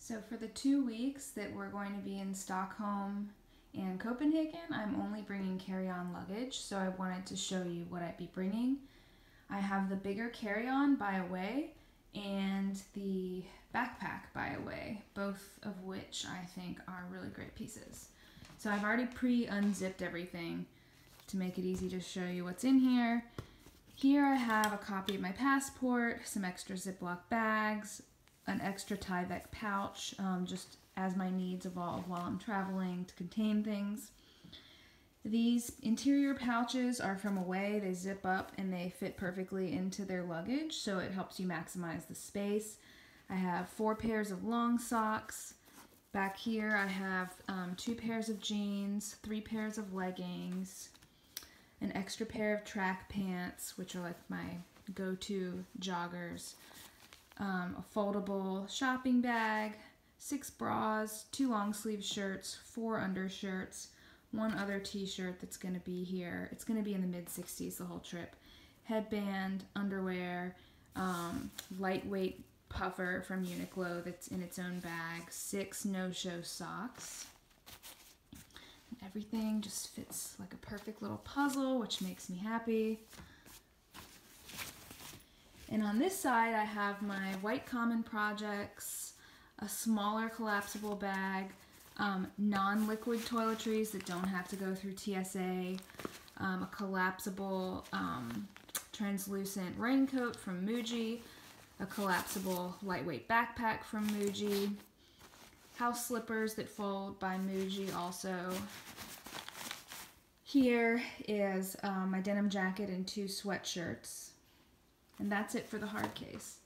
So for the 2 weeks that we're going to be in Stockholm and Copenhagen, I'm only bringing carry-on luggage, so I wanted to show you what I'd be bringing. I have the bigger carry-on by Away and the backpack by Away, both of which I think are really great pieces. So I've already pre-unzipped everything to make it easy to show you what's in here. Here I have a copy of my passport, some extra Ziploc bags, an extra Tyvek pouch, just as my needs evolve while I'm traveling to contain things. These interior pouches are from Away. They zip up and they fit perfectly into their luggage, so it helps you maximize the space. I have 4 pairs of long socks. Back here I have 2 pairs of jeans, 3 pairs of leggings, an extra pair of track pants, which are like my go-to joggers, a foldable shopping bag, 6 bras, 2 long sleeve shirts, 4 undershirts, 1 other t-shirt that's going to be here. It's going to be in the mid-60s the whole trip. Headband, underwear, lightweight puffer from Uniqlo that's in its own bag, 6 no-show socks. Everything just fits like a perfect little puzzle, which makes me happy. And on this side, I have my White Common projects, a smaller collapsible bag, non-liquid toiletries that don't have to go through TSA, a collapsible translucent raincoat from Muji, a collapsible lightweight backpack from Muji, house slippers that fold by Muji also. Here is my denim jacket and 2 sweatshirts. And that's it for the hard case.